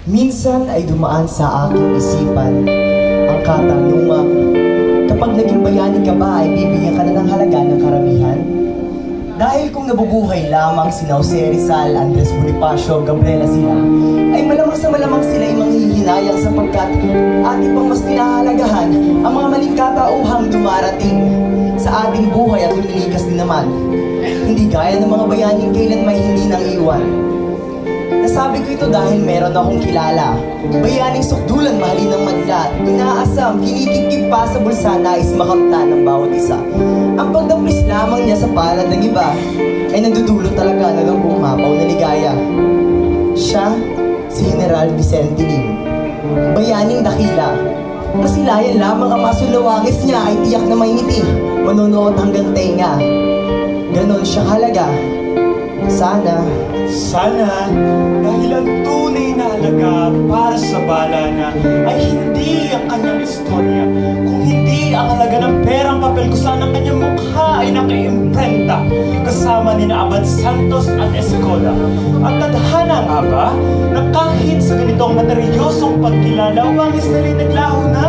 Minsan ay dumaan sa aking isipan ang katanungan, kapag naging bayani ka ba ay bibigyan ka na ng halaga ng karamihan? Dahil kung nabubuhay lamang si Jose Rizal, Andres Bonifacio, Gabriela sila, ay malamang sa malamang sila ay manghihinayang sapagkat ating pang mas pinahalagahan ang mga maling katauhang dumarating sa ating buhay at lumilikas din naman. Hindi gaya ng mga bayaning kailan may hindi nang iwan. Nasabi ko ito dahil meron akong kilala, bayaning sukdulan, mahalin ng madla, inaasam, kinikip-kip pa sa bulsa, nais makamtan ng bawat isa. Ang pagdaplis lamang niya sa palad ng iba ay nagdudulot talaga ng bumapaw na ligaya. Siya, si General Vicente Lim, bayaning dakila. Masilayan lamang ang masulawangis niya ay tiyak na may ngiti, manonood hanggang tenga. Ganon siya halaga. Sana dahil ang tunay na halaga para sa bala na ay hindi ang kanyang istorya, kung hindi ang halaga ng perang papel kung saan ang kanyang mukha ay naka-imprenta kasama ni Abad Santos at Escola. At tadhana nga ba na kahit sa ganitong materyosong pagkilala, wangis na rin naglaho na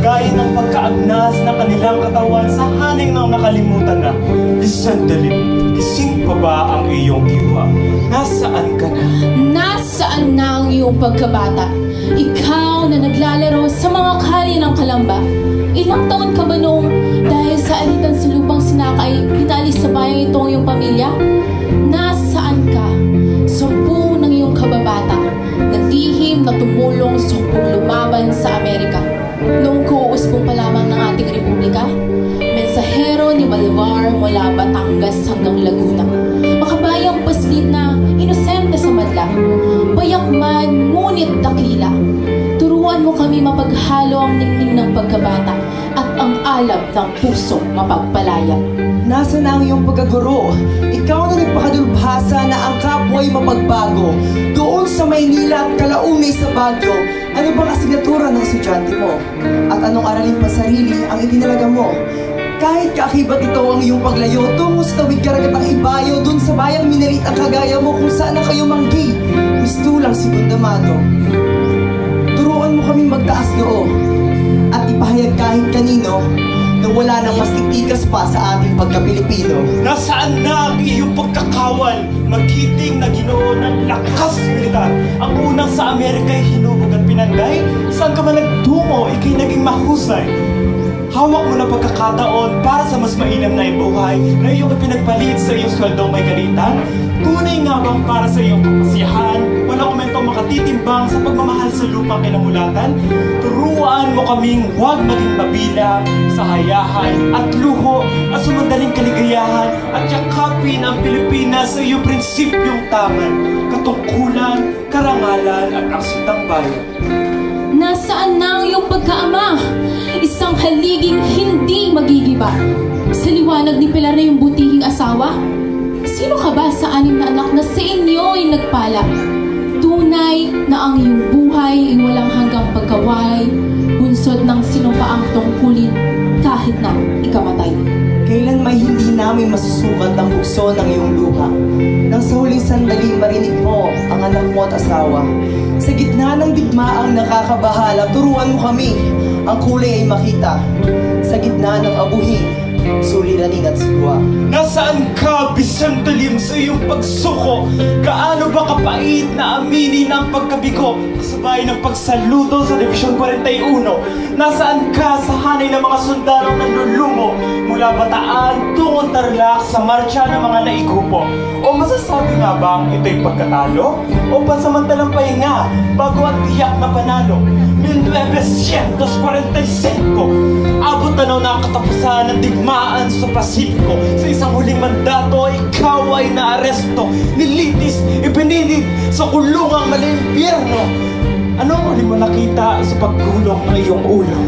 gaya ng pagkaagnas ng kanilang katawan sa haning ng nakalimutan na. Vicente Lim, gising pa ba ang iyong diwa? Nasaan ka na? Nasaan na ang iyong pagkabata? Ikaw na naglalaro sa mga kali ng Kalamba. Ilang taon ka ba noong dahil sa alitan sa lupang sinakay, pinalis sa bayang ito ang iyong pamilya? Nasaan ka? Sampu ng iyong kababata na lihim na tumulong sa lumaban sa Amerika. Noong kuuusbong pa lamang ng ating republika, mensahero ni Bolivar mula Batangas hanggang Laguna. Makabayang paslit na inosente sa madla, bayak man ngunit dakila. Turuan mo kami mapaghalo ang ningning ng pagkabata at ang alab ng puso mapagpalaya. Nasa na ang iyong pagkaguro? Ikaw na nagpakadulbhasa na ang kapwa'y mapagbago. Doon sa Maynila at kalaunay sa Baguio, ano bang asignatura ng estudyante mo? At anong aralin pa sarili ang itinalaga mo? Kahit kaakibat ito ang iyong paglayo, tungo sa tawid karagat ang ibayo, dun sa bayang minalit ang kagaya mo kung saan ang kayo manggi. Mistulang Segundamano. Turuan mo kaming magtaas noo at ipahayag kahit kanino na wala nang mas titikas pa sa ating pagka-Pilipino. Nasaan na ang iyong pagkakawal? Magiting na Ginoo ng lakas militar. Ang unang sa Amerika ay hinubog at pinanday. Saan ka man nagtungo, ikay naging mahusay. Hawak mo na pagkakataon para sa mas mainam na buhay na iyong ipinagpalit sa iyong sweldong may kalitan. Tunay nga bang para sa iyong kapasiyahan, walang komentong makatitimbang sa pagmamahal sa lupang kinamulatan? Turuan mo kaming huwag maging mabilang sa hayahan at luho at sumandaling kaligayahan at yakapin ang Pilipinas sa iyong prinsipyong taman, katungkulan, karangalan at aksitang bayan. Nasaan na ang iyong pagkaama? Isang haliging hindi magigiba. Sa liwanag ni Pilar na iyong butihing asawa? Sino ka ba sa anim na anak na sa inyo'y nagpala? Tunay na ang iyong buhay ay walang hanggang pagkawalay, bunsod ng sinumpaang tungkulin kahit na ikamatay. Kailan may hindi namin masusukat ang bukso ng iyong luha? Nang sa huling sandali marinig mo ang anak mo at asawa. Sa gitna ng digmaang nakakabahala, turuan mo kami, ang kulay ay makita. Sa gitna ng abuhin, suliranin at sigwa. Nasaan ka, Vicente Lim, sa iyong pagsuko? Gaano ba kapait na aminin ang pagkabigo kasabay ng pagsaludo sa Division 41? Nasaan ka sa hanay ng mga sundalong nanlulumo mula Bataan tungong Tarlac sa marcha ng mga naigupo? O masasabi nga bang ito'y pagkatalo? O pansamantalang pahinga bago ang tiyak na panalo? 1945, abot tanaw na ang katapusan ng digmaan sa Pasipiko. Sa isang huling mandato, ikaw ay naaresto, nilitis, ipininig sa kulungang malimpyerno. Anong huli mo nakita sa pagkulong ng iyong ulo?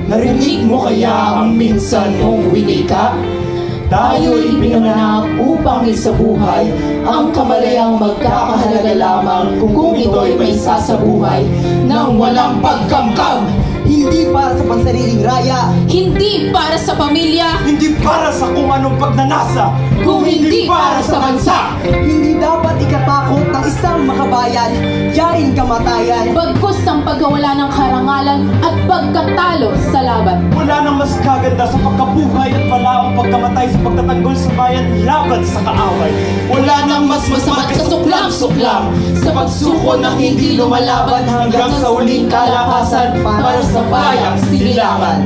Narinig mo kaya ang minsan mong winika? Tayo'y pinanganak upang isabuhay ang kamalayang magkakahalaga lamang kung ito'y may sasabuhay nang walang pagkamkam. Hindi para sa pansariling raya, Hindi para sa pamilya, Hindi para sa kung anong pagnanasa, kung hindi para sa bansa. hindi dapat ikatakot ng isang kamatayan. Bagkus ang pagkawala ng karangalan at pagkatalo sa laban. Wala nang mas kaganda sa pagkabuhay at malaong pagkamatay sa pagtatanggol sa bayan laban sa kaaway. Wala nang mas masama't kasuklam-suklam sa pagsuko ng hindi lumalaban hanggang sa huling kalakasan para sa bayang sinilangan.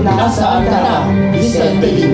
Nasaan ka na, Vicente Lim?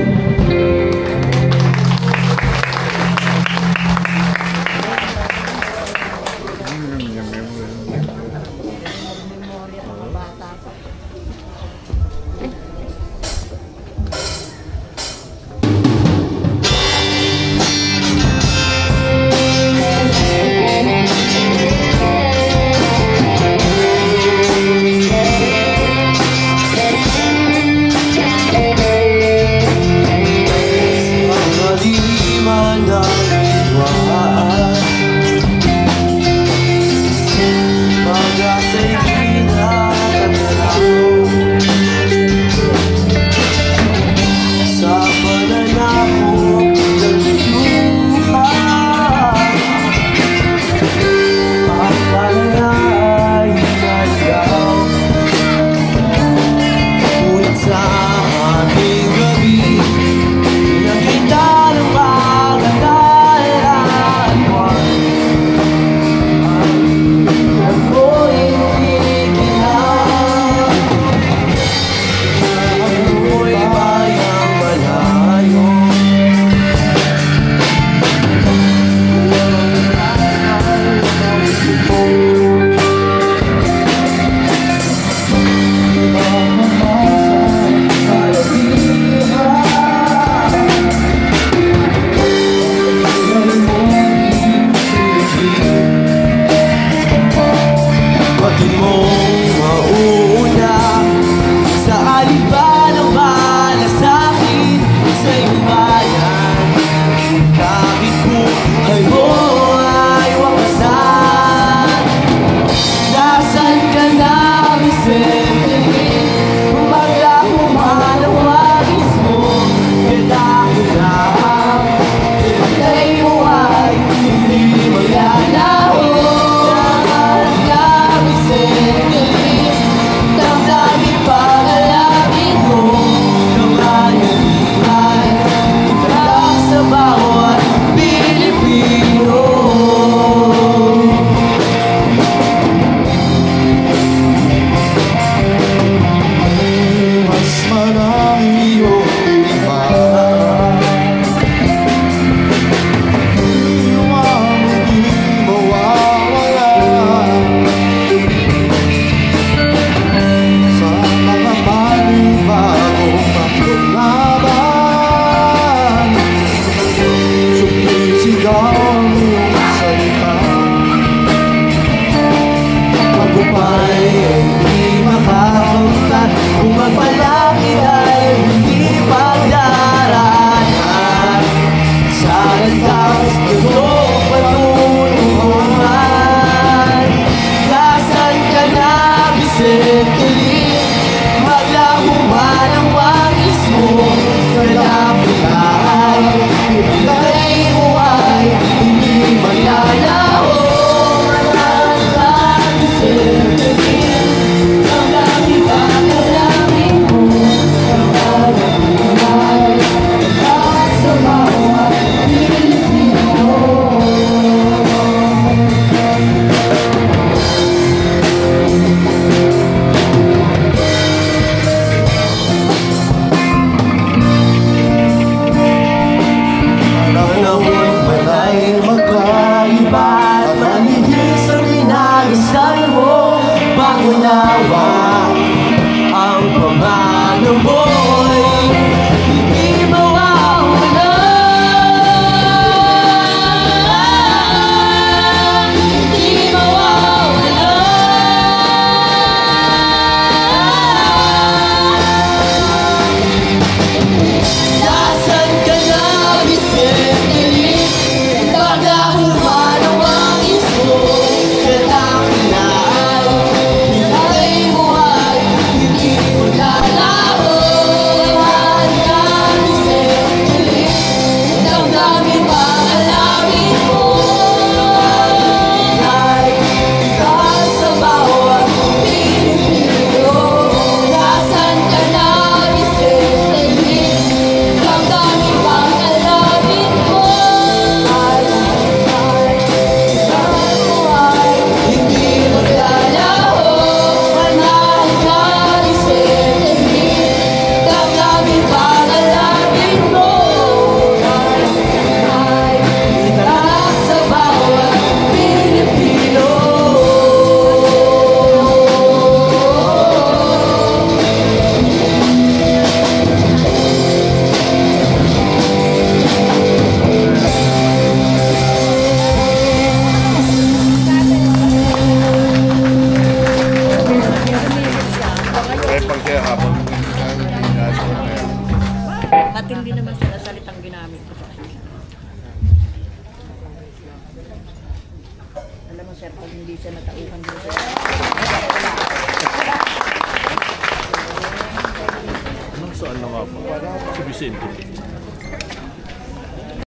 Bawat Pilipino. kaya habang nasa kaya. Matindi naman sila salitang ginamit ko sa kanya. Alam mo sir, pag hindi siya natauhan dito sa Anong saan na nga ba? Si Vicente.